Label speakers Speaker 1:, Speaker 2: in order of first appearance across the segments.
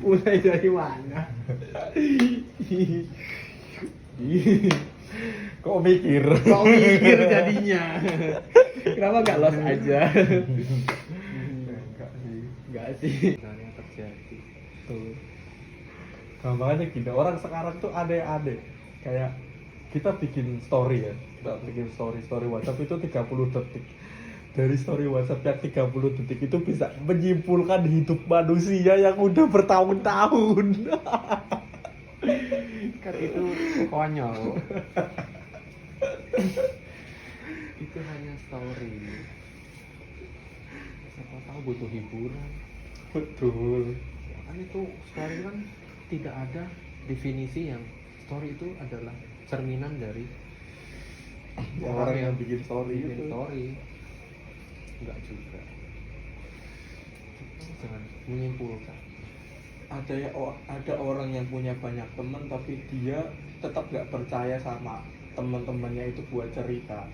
Speaker 1: Mulai dari mana?
Speaker 2: Kok mikir?
Speaker 1: Kok mikir jadinya? Kenapa nggak los aja?
Speaker 2: Enggak sih.
Speaker 1: Nggak sih. Yang terjadi.
Speaker 2: Tuh. Gampangnya gini, orang sekarang tuh aneh-aneh. Kayak kita bikin story ya. Kita bikin story WhatsApp itu 30 detik. Dari story WhatsApp yang 30 detik itu bisa menyimpulkan hidup manusia yang udah bertahun-tahun.
Speaker 1: Kan itu konyol. Itu hanya story. Siapa tahu butuh hiburan.
Speaker 2: Betul.
Speaker 1: Ya kan itu story kan tidak ada definisi yang story itu adalah cerminan dari
Speaker 2: Orang yang bikin story
Speaker 1: bikin
Speaker 2: itu.
Speaker 1: story. Enggak juga. Jangan menyimpulkan.
Speaker 2: Ada orang yang punya banyak teman tapi dia tetap nggak percaya sama teman-temannya itu buat cerita,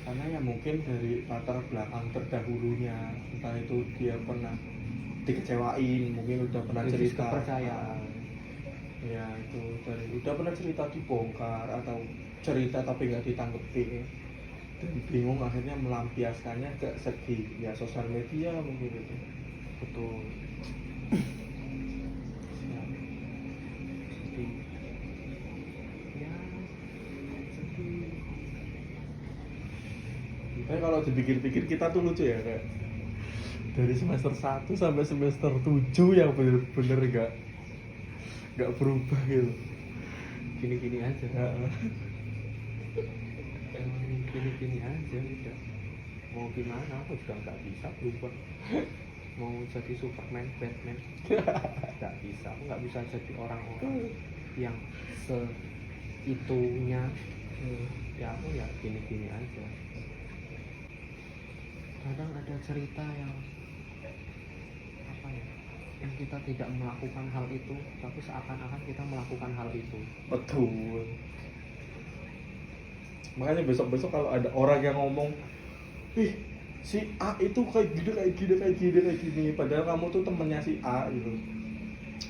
Speaker 2: karena ya mungkin dari latar belakang terdahulunya, entah itu dia pernah dikecewain, mungkin udah pernah
Speaker 1: Krisis
Speaker 2: cerita
Speaker 1: kepercayaan.
Speaker 2: ya itu dari udah pernah cerita dibongkar atau cerita tapi nggak ditanggepi dan bingung akhirnya melampiaskannya ke segi ya sosial media mungkin itu.
Speaker 1: Betul. Ya. Jadi ya sedih.
Speaker 2: Tapi kalau dipikir-pikir kita tuh lucu ya, kayak dari semester 1 sampai semester 7 yang bener-bener nggak berubah gitu.
Speaker 1: Gini-gini aja.
Speaker 2: Ya,
Speaker 1: Emang gini-gini aja udah. Mau gimana aku juga nggak bisa berubah. Mau jadi Superman, Batman nggak bisa. Aku nggak bisa jadi orang-orang yang seitunya. Ya aku ya gini-gini aja. Kadang ada cerita yang apa ya, yang kita tidak melakukan hal itu tapi seakan-akan kita melakukan hal itu.
Speaker 2: betul. Makanya besok-besok kalau ada orang yang ngomong, ih si A itu kayak gini, padahal kamu tuh temennya si A gitu.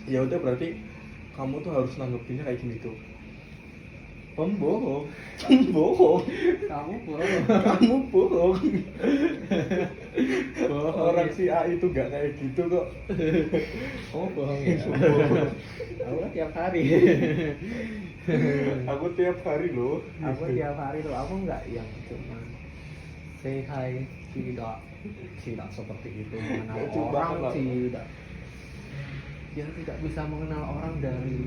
Speaker 2: Ya udah berarti kamu tuh harus nanggepinnya kayak gini tuh. Pembohong, bohong,
Speaker 1: Kamu bohong.
Speaker 2: kamu bohong.
Speaker 1: Bohong,
Speaker 2: Orang
Speaker 1: ya.
Speaker 2: si A itu gak kayak gitu kok.
Speaker 1: Kamu bohong ya.
Speaker 2: Bohong.
Speaker 1: Aku kan tiap hari.
Speaker 2: Aku tiap hari loh.
Speaker 1: Aku tiap hari tuh aku nggak yang cuma say hi, tidak seperti itu mengenal
Speaker 2: Ya, coba
Speaker 1: orang,
Speaker 2: enggak.
Speaker 1: tidak. Dia tidak bisa mengenal orang dari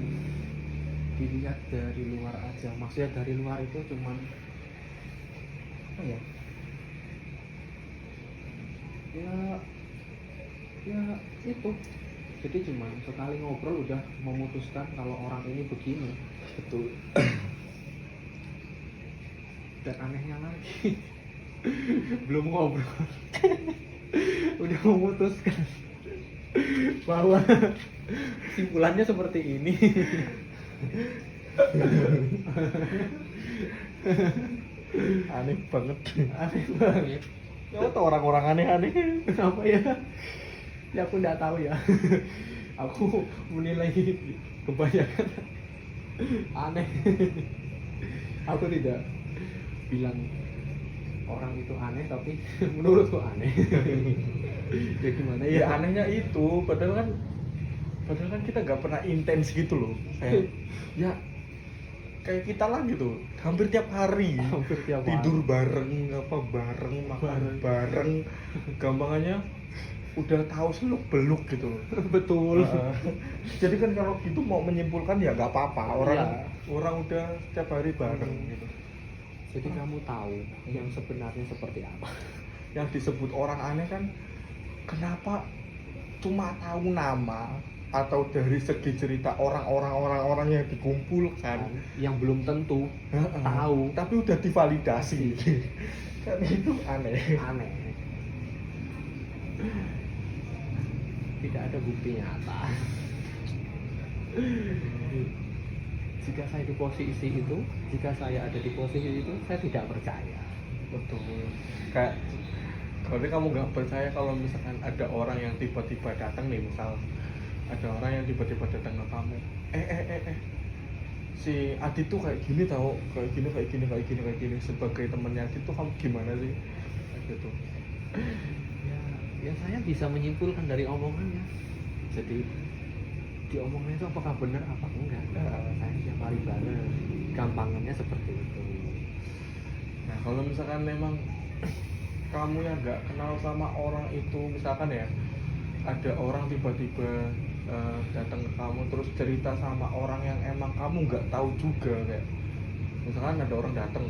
Speaker 1: dilihat dari luar aja. Maksudnya dari luar itu cuman apa ya? Ya itu. Jadi cuman sekali ngobrol udah memutuskan kalau orang ini begini.
Speaker 2: Betul.
Speaker 1: Dan anehnya lagi belum ngobrol udah memutuskan bahwa simpulannya seperti ini.
Speaker 2: Aneh banget.
Speaker 1: Aneh banget.
Speaker 2: Ya tuh orang-orang aneh-aneh.
Speaker 1: Kenapa ya? Ya aku nggak tahu ya. Aku menilai kebanyakan aneh. Aku tidak bilang orang itu aneh, tapi menurutku aneh. Ya gimana
Speaker 2: Ya
Speaker 1: ya?
Speaker 2: anehnya itu, padahal kan kita nggak pernah intens gitu loh. Kayak ya kayak kita lah gitu, hampir tiap hari.
Speaker 1: Hampir tiap hari.
Speaker 2: Tidur bareng, bareng, makan bareng. Gampangannya udah tahu seluk beluk gitu loh.
Speaker 1: Betul.
Speaker 2: Jadi kan kalau gitu mau menyimpulkan ya nggak apa-apa. Orang
Speaker 1: Iya.
Speaker 2: udah tiap hari bareng gitu.
Speaker 1: Jadi kamu tahu yang sebenarnya seperti apa?
Speaker 2: Yang disebut orang aneh kan kenapa cuma tahu nama atau dari segi cerita orang yang dikumpulkan
Speaker 1: Yang belum tentu
Speaker 2: Heeh.
Speaker 1: tahu,
Speaker 2: tapi udah divalidasi. Kan itu aneh.
Speaker 1: aneh. Tidak ada bukti nyata. Jika saya di posisi itu, jika saya ada di posisi itu, saya tidak percaya.
Speaker 2: Betul. Kayak kalau kamu nggak percaya kalau misalkan ada orang yang tiba-tiba datang nih, misal ada orang yang tiba-tiba datang ke kamu, si Adit tuh kayak gini tau, kayak gini sebagai temennya Adit tuh kamu gimana sih? Kayak gitu.
Speaker 1: Ya saya bisa menyimpulkan dari omongannya. Jadi di omongannya itu apakah benar apa enggak? Saya tiap hari bareng. Gampangannya seperti itu.
Speaker 2: Nah kalau misalkan memang kamu yang nggak kenal sama orang itu, misalkan ya ada orang tiba-tiba datang ke kamu terus cerita sama orang yang emang kamu nggak tahu juga, kayak misalkan ada orang datang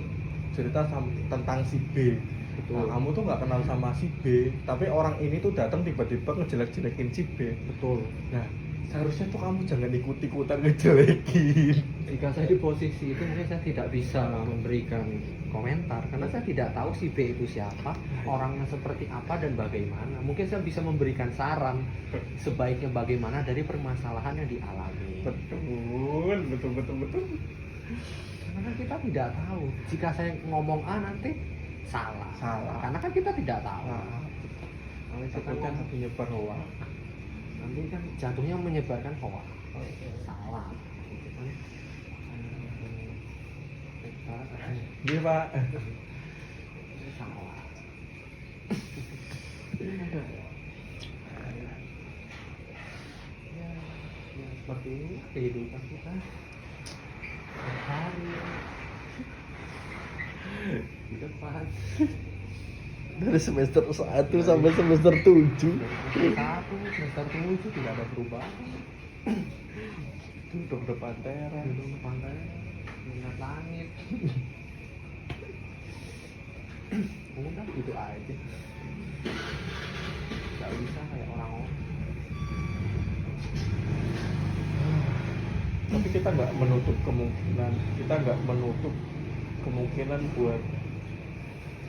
Speaker 2: cerita tentang si B.
Speaker 1: Betul.
Speaker 2: Nah, kamu tuh nggak kenal sama si B, tapi orang ini tuh datang tiba-tiba ngejelek-jelekin si B.
Speaker 1: Betul.
Speaker 2: Nah seharusnya tuh kamu jangan ikut-ikutan ngejelekin.
Speaker 1: Jika saya di posisi itu mungkin saya tidak bisa memberikan komentar karena saya tidak tahu si B itu siapa, orangnya seperti apa dan bagaimana. Mungkin saya bisa memberikan saran sebaiknya bagaimana dari permasalahan yang dialami.
Speaker 2: Betul.
Speaker 1: Karena kan kita tidak tahu. Jika saya ngomong A nanti salah. Karena kan kita tidak tahu.
Speaker 2: Nah,
Speaker 1: Kalau kita
Speaker 2: takutnya
Speaker 1: ngomong,
Speaker 2: menyebar hoax.
Speaker 1: nanti kan jatuhnya menyebarkan hoax. Salah. Gitu kan.
Speaker 2: Iya Pak.
Speaker 1: Salah. Ya, seperti ini kehidupan kita hari di depan.
Speaker 2: Dari semester 1 sampai semester 7.
Speaker 1: Semester 7 tidak ada perubahan.
Speaker 2: Duduk depan teras.
Speaker 1: Duduk depan teras, melihat langit. Udah gitu aja. Gak bisa kayak orang-orang.
Speaker 2: Tapi kita nggak menutup kemungkinan buat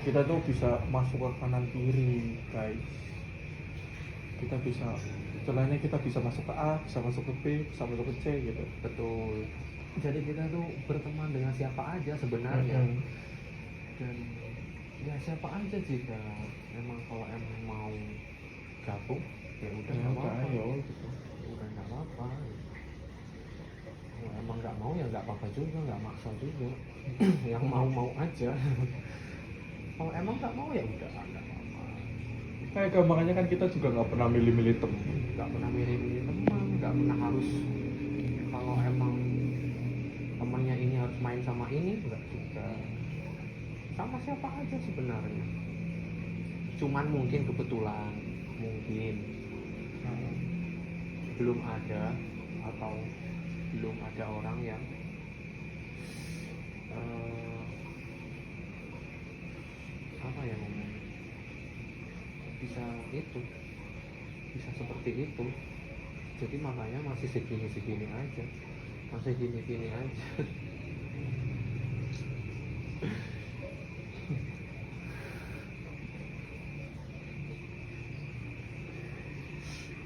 Speaker 2: kita tuh bisa masuk ke kanan kiri, guys. Kita bisa, istilahnya kita bisa masuk ke A, bisa masuk ke B, bisa masuk ke C gitu.
Speaker 1: Betul. Jadi kita tuh berteman dengan siapa aja sebenarnya. Dan ya siapa aja jika emang kalau emang mau gabung ya udah nggak apa-apa.
Speaker 2: Ayo gitu.
Speaker 1: Udah nggak apa-apa. Kalau emang nggak mau ya nggak apa-apa juga, nggak maksa juga. Yang mau aja. Kalau emang nggak mau ya udah nggak apa-apa.
Speaker 2: Kayak gampangannya kan kita juga nggak pernah milih-milih temen.
Speaker 1: Nggak pernah milih-milih teman, nggak pernah harus kalau emang temannya ini harus main sama ini, nggak juga. Sama siapa aja sebenarnya. Cuman mungkin kebetulan, belum ada atau belum ada orang yang apa ya ngomong, bisa seperti itu. Jadi makanya masih segini aja, masih gini aja.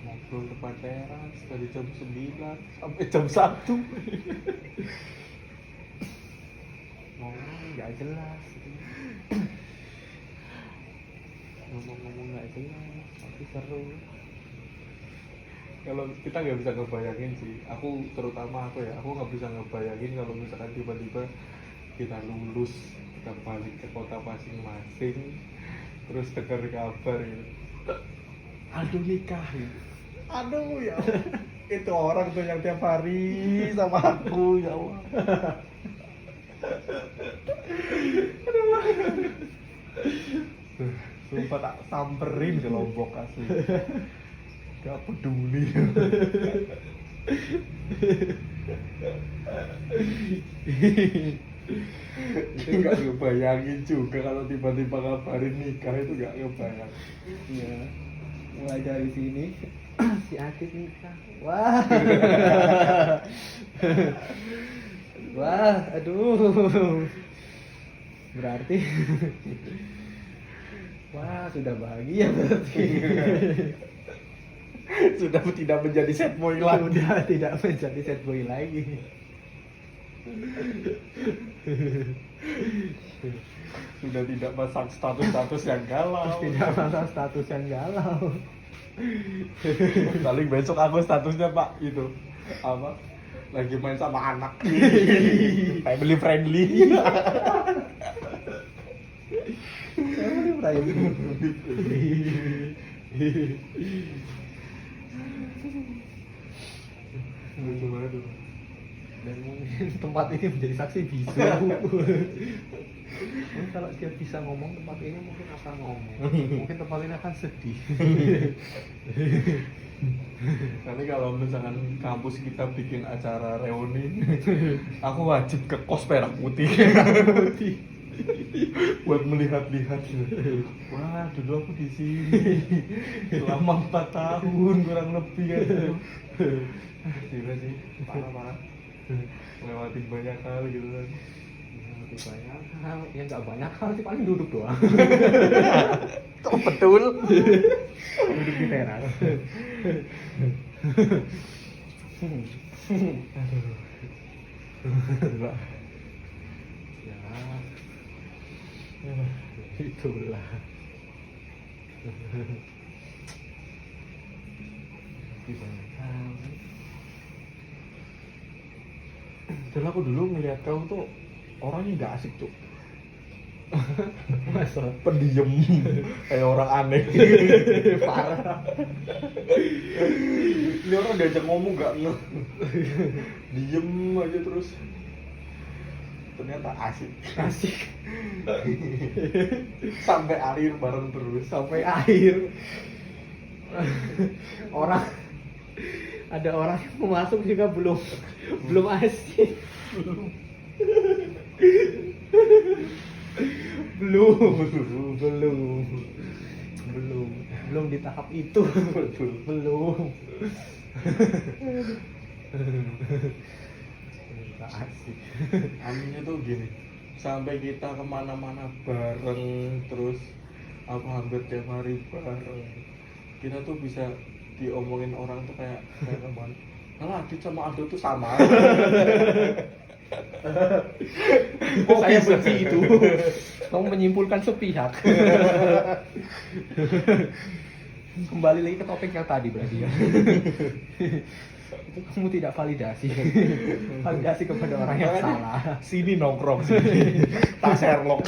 Speaker 2: Ngobrol depan teras dari jam 9 sampai jam 1.
Speaker 1: Ngomong nggak jelas gitu. Ngomong nggak jelas tapi seru.
Speaker 2: Kalau kita nggak bisa ngebayangin sih, terutama aku nggak bisa ngebayangin kalau misalkan tiba-tiba kita lulus, kita balik ke kota masing-masing, terus dengar kabar gitu, aduh nikah gitu. Aduh ya itu orang tuh yang tiap hari sama aku, ya Allah. Sumpah tak samperin ke Lombok asli. Gak peduli. Itu gak ngebayangin juga kalau tiba-tiba ngabarin nikah, itu gak ngebayang.
Speaker 1: Iya. Mulai dari sini si Adit nikah. Wah. Wah, aduh. Berarti wah, sudah bahagia berarti.
Speaker 2: Sudah tidak menjadi sad boy lagi.
Speaker 1: Sudah tidak menjadi sad boy lagi.
Speaker 2: Sudah tidak pasang status yang galau.
Speaker 1: Tidak pasang status yang galau.
Speaker 2: Paling besok aku statusnya Pak itu apa? Lagi main sama anak. Family friendly.
Speaker 1: Family friendly.
Speaker 2: Lucu banget tuh.
Speaker 1: Dan mungkin tempat ini menjadi saksi bisu. Mungkin kalau dia bisa ngomong, tempat ini mungkin akan ngomong. Mungkin tempat ini akan sedih.
Speaker 2: Nanti kalau misalkan kampus kita bikin acara reuni, aku wajib ke kos Perak Putih. Buat melihat-lihat. Wah, dulu aku di sini selama 4 tahun kurang lebih kan. Gila sih, parah-parah. Melewati banyak hal gitu kan.
Speaker 1: Lebih banyak hal, ya nggak banyak hal sih, paling duduk doang.
Speaker 2: Oh, betul.
Speaker 1: Duduk di teras.
Speaker 2: Gila.
Speaker 1: Ya, itulah. Bisa.
Speaker 2: Dan aku dulu ngeliat kau tuh orangnya nggak asik tuh.
Speaker 1: Masa
Speaker 2: Pendiam kayak orang aneh.
Speaker 1: parah.
Speaker 2: Ini orang diajak ngomong nggak ngeh, diem aja terus. Ternyata asik.
Speaker 1: Asik
Speaker 2: Sampai akhir bareng terus.
Speaker 1: sampai akhir. Orang ada orang yang mau masuk juga belum asik. Belum di tahap itu. Belum. Nggak asik.
Speaker 2: Aminnya tuh gini, sampai kita kemana-mana bareng terus apa hampir tiap hari bareng, kita tuh bisa diomongin orang tuh kayak teman. Kalau Adit sama Aldo tuh sama.
Speaker 1: Saya benci itu. Kamu menyimpulkan sepihak. Kembali lagi ke topik yang tadi berarti ya. Itu kamu tidak validasi. Validasi kepada orang yang salah.
Speaker 2: Sini nongkrong sini. Tak Sherlock.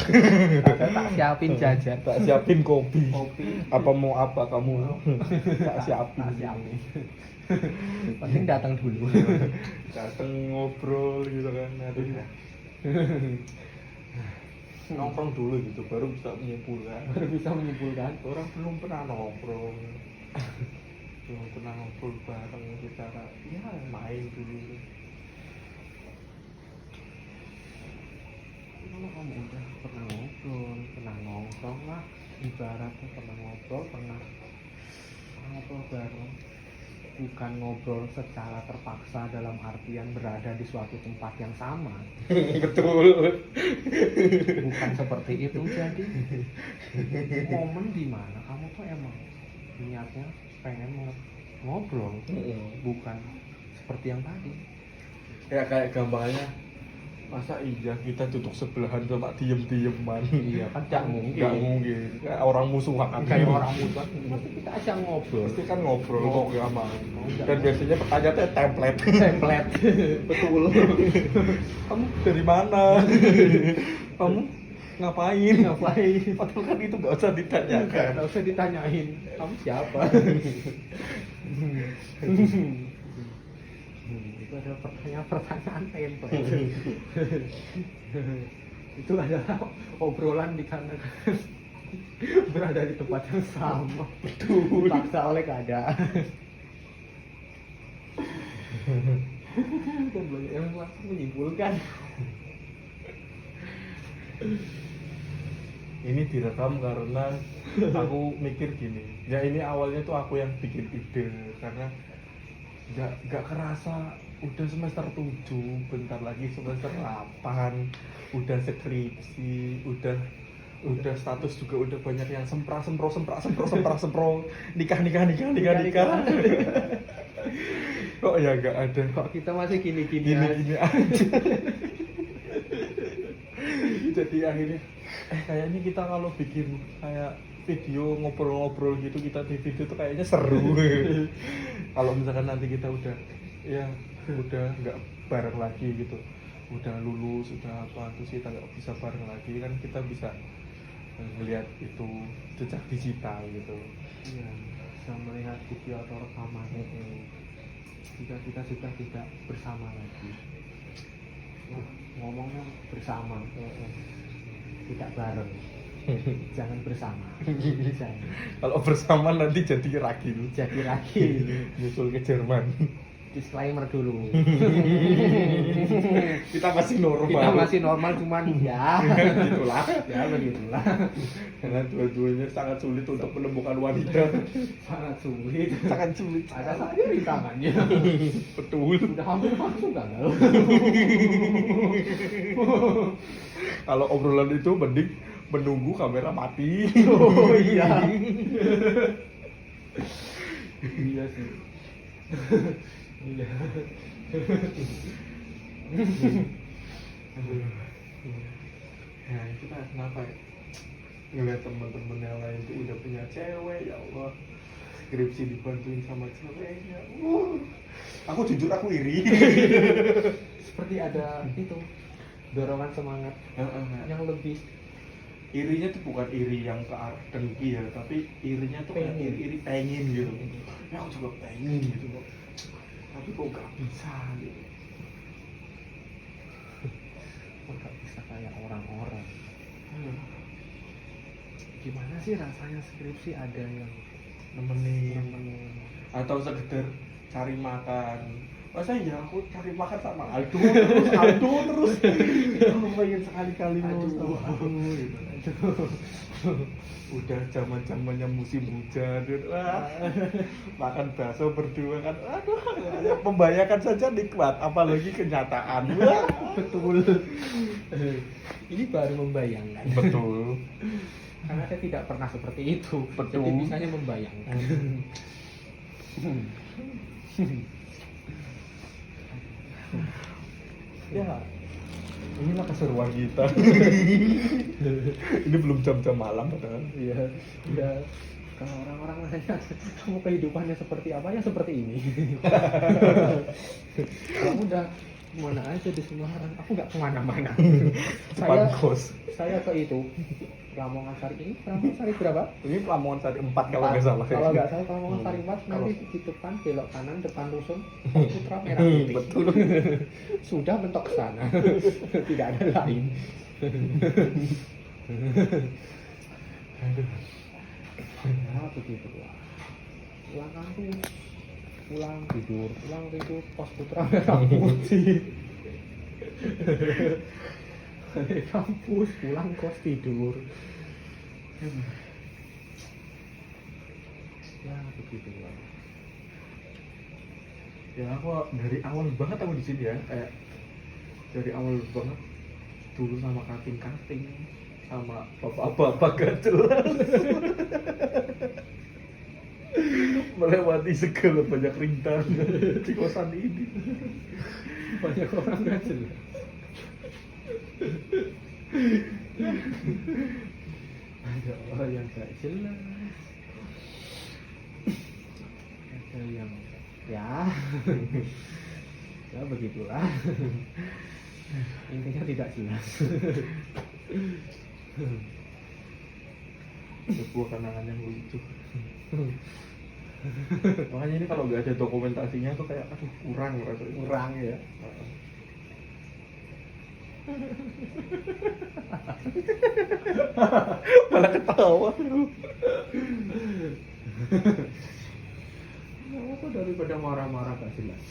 Speaker 1: Tak siapin jajan.
Speaker 2: Tak siapin kopi.
Speaker 1: Kopi.
Speaker 2: Apa mau apa kamu? Tak siapin.
Speaker 1: Tak siapin. Penting datang dulu.
Speaker 2: Datang ngobrol gitu kan. Aduh. Nongkrong dulu gitu baru bisa menyimpulkan.
Speaker 1: Baru bisa menyimpulkan.
Speaker 2: Orang belum pernah nongkrong. Belum pernah ngobrol bareng secara ya main dulu.
Speaker 1: Kalau kamu udah pernah ngobrol, pernah nongkrong lah, ibaratnya pernah ngobrol, pernah ngobrol bareng, bukan ngobrol secara terpaksa dalam artian berada di suatu tempat yang sama.
Speaker 2: Betul.
Speaker 1: Bukan seperti itu. Jadi momen di mana kamu tuh emang niatnya pengen ngobrol, bukan seperti yang tadi.
Speaker 2: Ya kayak gambarnya, masa iya kita duduk sebelahan sama diem-dieman.
Speaker 1: Iya kan gak mungkin.
Speaker 2: Gak mungkin. Kayak orang musuhan.
Speaker 1: Kayak orang musuhan. Tapi kita aja ngobrol.
Speaker 2: Pasti kan ngobrol kok gak mau.
Speaker 1: Nggak
Speaker 2: Dan
Speaker 1: mau.
Speaker 2: biasanya pertanyaannya template.
Speaker 1: Template. Betul.
Speaker 2: Kamu dari mana? Kamu ngapain? Padahal kan itu gak usah ditanyakan.
Speaker 1: Nggak usah ditanyain. Kamu siapa? Itu ada pertanyaan template. Itu adalah obrolan dikarenakan berada di tempat yang sama.
Speaker 2: Betul.
Speaker 1: Dipaksa oleh keadaan. Dan banyak yang langsung menyimpulkan.
Speaker 2: Ini direkam karena aku mikir gini. Ya ini awalnya tuh aku yang bikin ide karena nggak kerasa udah semester 7, bentar lagi semester 8, udah skripsi, udah status juga udah banyak yang sempro nikah. Kok ya nggak ada,
Speaker 1: Kok kita masih gini-gini
Speaker 2: gini aja. Jadi akhirnya kayaknya kita kalau bikin kayak video ngobrol-ngobrol gitu kita di video tuh kayaknya seru. Kalau misalkan nanti kita udah nggak bareng lagi gitu, udah lulus, udah apa, terus kita nggak bisa bareng lagi kan, kita bisa melihat itu jejak digital gitu.
Speaker 1: Iya, bisa melihat video atau rekaman jika kita sudah tidak bersama lagi. Nah, ngomongnya bersama, tidak bareng. Jangan bersama. Jangan.
Speaker 2: Kalau bersama nanti jadi ragil,
Speaker 1: Jadi lagi
Speaker 2: nyusul ke Jerman.
Speaker 1: disclaimer dulu.
Speaker 2: Kita masih normal.
Speaker 1: Kita masih normal, cuman ya
Speaker 2: Gitulah.
Speaker 1: ya begitulah.
Speaker 2: Karena dua-duanya sangat sulit untuk menemukan wanita.
Speaker 1: Sangat sulit.
Speaker 2: Sangat sulit.
Speaker 1: Ada saja rintangannya.
Speaker 2: Betul.
Speaker 1: Udah hampir langsung gagal.
Speaker 2: Kalau obrolan itu mending menunggu kamera mati.
Speaker 1: Oh iya. Iya sih. Iya.
Speaker 2: Ya itu kan kenapa ya? Ngeliat teman-teman yang lain tuh udah punya cewek, ya Allah. Skripsi dibantuin sama ceweknya. Aku jujur aku iri.
Speaker 1: Seperti ada itu dorongan semangat yang lebih.
Speaker 2: Irinya tuh bukan iri yang ke arah dengki ya, tapi irinya tuh kayak
Speaker 1: Pengen.
Speaker 2: iri pengen gitu. Ya aku juga pengen gitu kok, tapi kok gak bisa gitu.
Speaker 1: Kok nggak bisa kayak orang-orang. Gimana sih rasanya skripsi ada yang
Speaker 2: Nemenin
Speaker 1: nemenin?
Speaker 2: atau sekedar cari makan. Masa ya aku cari makan sama Aldo terus. Aku pengen sekali-kali mau sama aku gitu. Udah zaman-zamannya musim hujan gitu. Makan bakso berdua kan, aduh, membayangkan saja nikmat, apalagi kenyataan.
Speaker 1: Betul. Ini baru membayangkan.
Speaker 2: Betul.
Speaker 1: Karena saya tidak pernah seperti itu.
Speaker 2: Betul.
Speaker 1: Jadi bisanya membayangkan.
Speaker 2: Ya, inilah keseruan kita. Ini belum jam-jam malam padahal.
Speaker 1: Iya. Ya. Kalau orang-orang nanya, kamu kehidupannya seperti apa? Ya seperti ini. Kamu udah kemana aja di Semarang? Aku nggak kemana-mana.
Speaker 2: Depan kos.
Speaker 1: Saya ke itu Lamongan Sari ini. Lamongan Sari berapa?
Speaker 2: Ini Lamongan Sari 4 kalau nggak salah.
Speaker 1: Kalau nggak salah Lamongan Sari 4 nanti di depan belok kanan depan rusun Putra Merah Putih.
Speaker 2: Betul.
Speaker 1: Sudah mentok ke sana. Tidak ada lain.
Speaker 2: Aduh.
Speaker 1: Ya begitu lah. Pulang kampus, pulang tidur pos Putra Merah Putih. Dari kampus pulang kos tidur. Ya begitu lah.
Speaker 2: Ya aku dari awal banget aku di sini ya, kayak dari awal banget dulu sama kating-kating, sama bapak-bapak gak jelas. Melewati segala banyak rintangan di kosan ini.
Speaker 1: Banyak orang gak jelas. Ada orang yang gak jelas. Ada yang ya ya begitulah. Intinya tidak jelas.
Speaker 2: Sebuah kenangan yang lucu. Makanya ini kalau nggak ada dokumentasinya tuh kayak aduh kurang rasanya.
Speaker 1: Kurang ya.
Speaker 2: Malah ketawa.
Speaker 1: Apa daripada marah-marah gak jelas.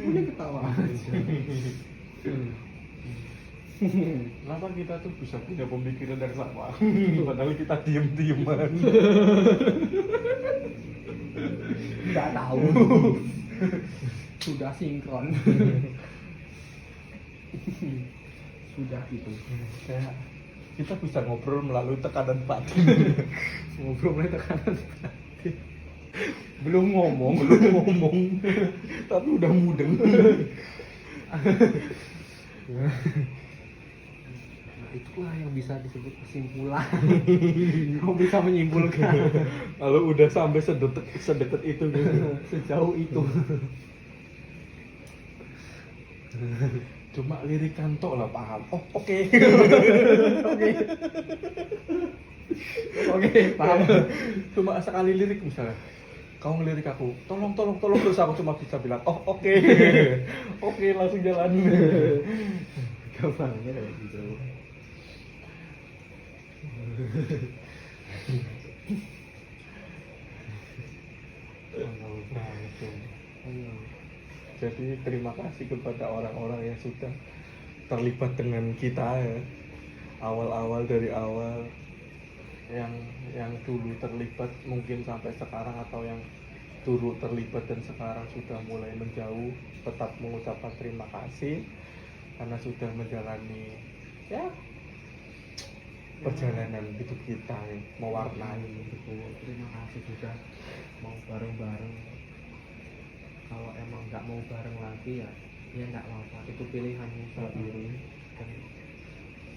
Speaker 1: Udah ketawa aja.
Speaker 2: Kenapa kita tuh bisa punya pemikiran yang sama? Padahal kita diem-dieman.
Speaker 1: Nggak tahu. Sudah sinkron. Sudah gitu.
Speaker 2: Kayak kita bisa ngobrol melalui tekanan batin.
Speaker 1: Ngobrol mulai tekanan batin. Belum ngomong.
Speaker 2: Tapi udah mudeng.
Speaker 1: Nah, itulah yang bisa disebut kesimpulan. Kamu bisa menyimpulkan
Speaker 2: Kalau udah sampai sedekat itu gitu.
Speaker 1: sejauh itu.
Speaker 2: Cuma lirikan tok lah paham. Oh, oke.
Speaker 1: Oke. Oke, paham.
Speaker 2: Cuma sekali lirik misalnya. Kau ngelirik aku, tolong terus aku cuma bisa bilang, oh oke. Oke, langsung jalan.
Speaker 1: Gampangnya kayak gitu.
Speaker 2: Nah, itu. Jadi terima kasih kepada orang-orang yang sudah terlibat dengan kita ya. Awal-awal dari awal yang dulu terlibat mungkin sampai sekarang, atau yang dulu terlibat dan sekarang sudah mulai menjauh, tetap mengucapkan terima kasih karena sudah menjalani ya perjalanan hidup kita ya, mewarnai
Speaker 1: Itu terima kasih sudah mau bareng-bareng. Kalau emang nggak mau bareng lagi ya nggak apa-apa, itu pilihanmu sendiri. Dan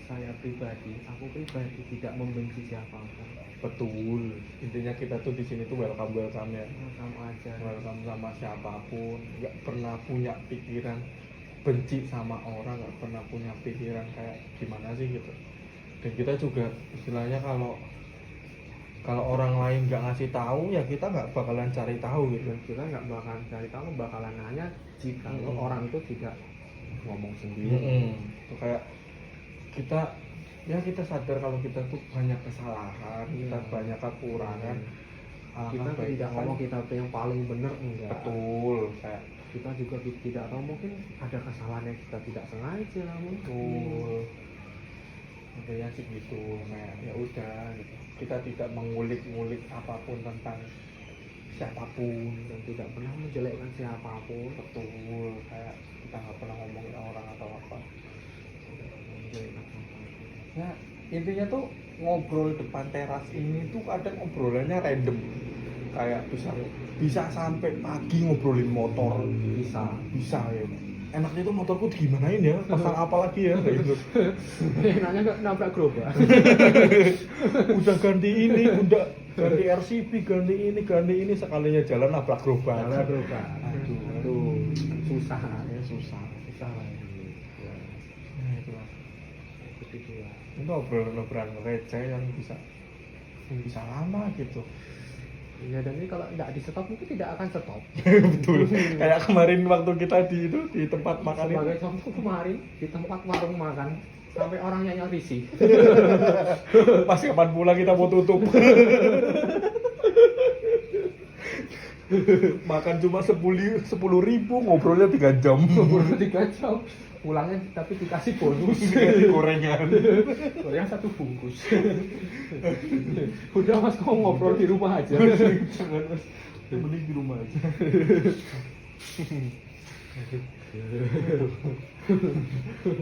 Speaker 1: aku pribadi tidak membenci siapapun.
Speaker 2: betul. Intinya kita tuh di sini tuh welcome ya,
Speaker 1: Kamu aja.
Speaker 2: welcome sama siapapun, nggak pernah punya pikiran benci sama orang, nggak pernah punya pikiran kayak gimana sih gitu. Dan kita juga istilahnya kalau orang lain nggak ngasih tahu ya kita nggak bakalan cari tahu gitu.
Speaker 1: Kita nggak bakalan cari tahu, bakalan nanya jika orang itu tidak ngomong sendiri.
Speaker 2: Itu kayak kita sadar kalau kita tuh banyak kesalahan, kita banyak kekurangan.
Speaker 1: Kita tidak ngomong kita tuh yang paling benar, enggak.
Speaker 2: Betul, kayak
Speaker 1: Kita juga tidak tahu, mungkin ada kesalahan yang kita tidak sengaja mungkin.
Speaker 2: betul. Intinya sih gitu, kayak ya udah gitu. Kita tidak mengulik-ngulik apapun tentang siapapun,
Speaker 1: Dan tidak pernah menjelekkan siapapun.
Speaker 2: betul. Kayak kita nggak pernah ngomongin orang atau apa.
Speaker 1: Tidak pernah menjelekkan siapapun.
Speaker 2: Ya intinya tuh ngobrol depan teras ini tuh kadang obrolannya random, kayak bisa sampai pagi ngobrolin motor, bisa ya. Enaknya tuh motorku digimanain ya, pasang apa lagi ya kayak gitu.
Speaker 1: Enaknya nggak nabrak gerobak.
Speaker 2: Udah ganti ini, udah ganti RCB, ganti ini sekalinya jalan nabrak gerobak.
Speaker 1: Aduh, susah ya, susah lah ini. Ya,
Speaker 2: Nah, itulah.
Speaker 1: begitu ya.
Speaker 2: Itu obrolan-obrolan receh yang bisa lama gitu.
Speaker 1: Ya, dan ini kalau tidak di stop mungkin tidak akan stop.
Speaker 2: Betul. Kayak kemarin waktu kita di tempat makan itu.
Speaker 1: Sebagai contoh kemarin di tempat warung makan sampai orangnya yang risih.
Speaker 2: Pas kapan pula kita mau tutup. Makan cuma 10.000, ngobrolnya 3 jam.
Speaker 1: 3 jam. Pulangnya tapi dikasih bonus.
Speaker 2: Dikasih gorengan.
Speaker 1: Gorengan 1 bungkus. Udah mas, kamu ngobrol di rumah aja.
Speaker 2: Jangan mas, yang penting di rumah aja.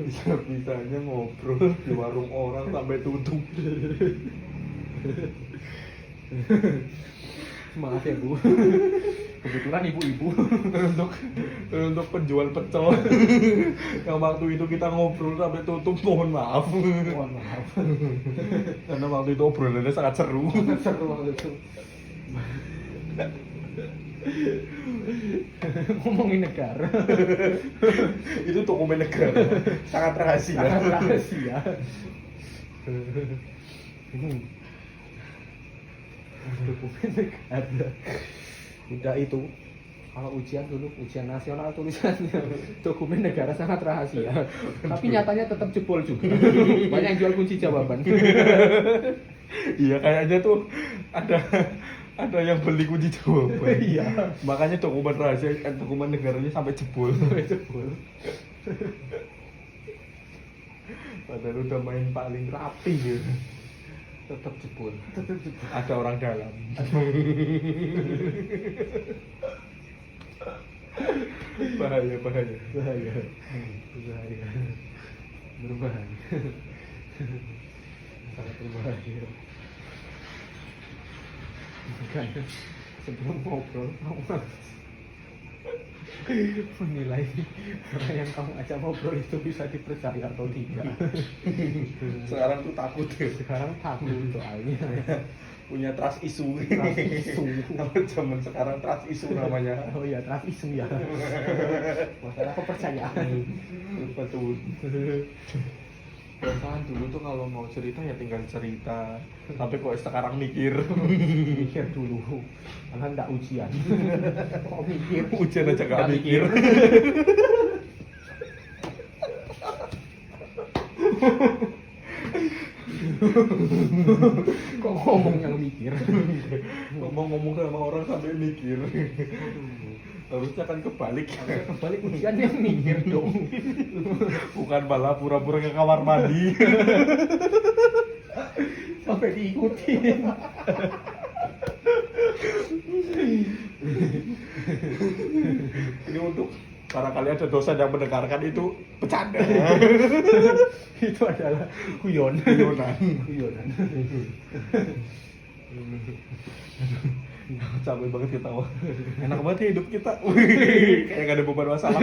Speaker 2: Bisa-bisanya ngobrol di warung orang sampai tutup.
Speaker 1: Maaf ya Bu, kebetulan ibu-ibu
Speaker 2: untuk penjual pecel yang waktu itu kita ngobrol sampai tutup, mohon maaf.
Speaker 1: mohon maaf.
Speaker 2: Karena waktu itu obrolannya sangat seru.
Speaker 1: Seru waktu itu. Ngomongin negara.
Speaker 2: Itu dokumen negara, sangat rahasia.
Speaker 1: Sangat rahasia. Dokumen negara. Udah itu. Kalau ujian dulu, ujian nasional tulisannya dokumen negara sangat rahasia. Tapi nyatanya tetap jebol juga. Banyak yang jual kunci jawaban.
Speaker 2: Iya, kayaknya tuh ada yang beli kunci jawaban.
Speaker 1: Iya.
Speaker 2: Makanya dokumen rahasia, dokumen negaranya sampai jebol.
Speaker 1: Jebol.
Speaker 2: Padahal udah main paling rapi gitu.
Speaker 1: Tetap jebol.
Speaker 2: Ada orang dalam. bahaya.
Speaker 1: Bahaya. Berbahaya. Sangat berbahaya. Makanya sebelum ngobrol kamu menilai orang yang kamu ajak ngobrol itu bisa dipercaya atau tidak.
Speaker 2: Sekarang tuh takut ya.
Speaker 1: Sekarang takut soalnya.
Speaker 2: Punya trust issue.
Speaker 1: Trust issue.
Speaker 2: Kalau zaman sekarang trust issue namanya.
Speaker 1: Oh iya, trust issue ya. Masalah kepercayaan.
Speaker 2: Betul. Perasaan dulu tuh kalau mau cerita ya tinggal cerita. Tapi kok sekarang mikir.
Speaker 1: Mikir dulu. Karena enggak ujian. Kok mikir?
Speaker 2: Ujian aja gak
Speaker 1: Nggak
Speaker 2: mikir.
Speaker 1: Kok ngomong yang mikir?
Speaker 2: Ngomong-ngomong sama orang sampai mikir. Harusnya kan kebalik.
Speaker 1: Kebalik ujian yang mikir dong.
Speaker 2: Bukan malah pura-pura ke kamar mandi.
Speaker 1: Sampai diikuti.
Speaker 2: Ini untuk barangkali ada dosen yang mendengarkan itu bercanda.
Speaker 1: Itu adalah guyon.
Speaker 2: Guyonan.
Speaker 1: Guyonan.
Speaker 2: Capek banget ketawa. Enak banget ya hidup kita. Kayak gak ada beban masalah.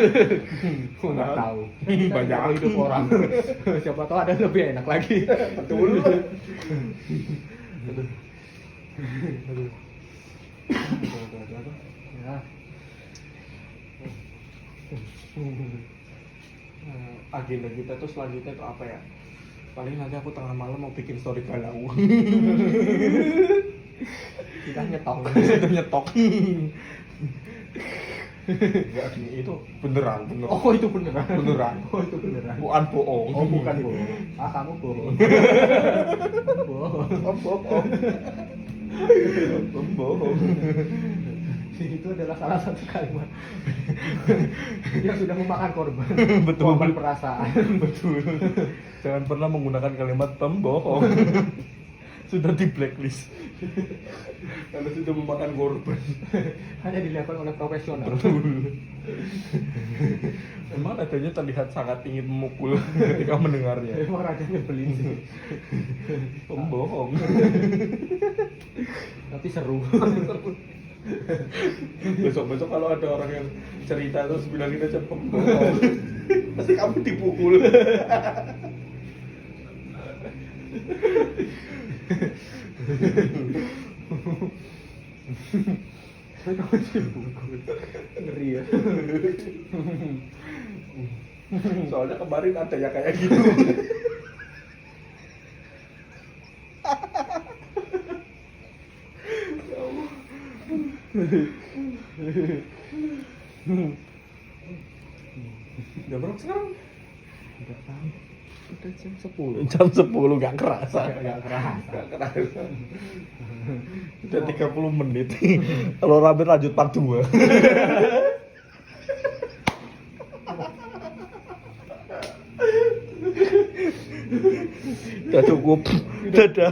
Speaker 1: Nggak tahu.
Speaker 2: Banyak
Speaker 1: Tahu hidup orang. Siapa tahu ada lebih enak lagi.
Speaker 2: Betul.
Speaker 1: Ya.
Speaker 2: Agenda kita tuh selanjutnya tuh apa ya? Paling nanti aku tengah malam mau bikin story galau.
Speaker 1: Kita nyetok.
Speaker 2: Kita nyetok. Enggak gini, itu beneran.
Speaker 1: Oh itu beneran.
Speaker 2: Beneran.
Speaker 1: Oh itu beneran.
Speaker 2: Bukan bohong.
Speaker 1: Oh bukan bohong. Ah kamu bohong. Bohong.
Speaker 2: Bohong. Bohong.
Speaker 1: Itu adalah salah satu kalimat yang sudah memakan korban.
Speaker 2: Betul.
Speaker 1: Korban perasaan.
Speaker 2: Betul. Jangan pernah menggunakan kalimat pembohong. Sudah di blacklist. Karena sudah memakan korban.
Speaker 1: Hanya dilakukan oleh profesional.
Speaker 2: Emang adanya terlihat sangat ingin memukul ketika mendengarnya.
Speaker 1: Emang rada nyebelin sih.
Speaker 2: Pembohong.
Speaker 1: Tapi seru.
Speaker 2: Besok-besok kalau ada orang yang cerita terus bilangin aja pembohong. Pasti kamu dipukul.
Speaker 1: Ngeri ya.
Speaker 2: Soalnya kemarin ada yang kayak gitu. Udah berapa sekarang?
Speaker 1: Udah tahu. Udah jam 10.
Speaker 2: Jam 10 gak kerasa.
Speaker 1: Gak kerasa.
Speaker 2: Gak kerasa. Udah 30 menit. Kalau rame lanjut part 2. Udah cukup. Dadah.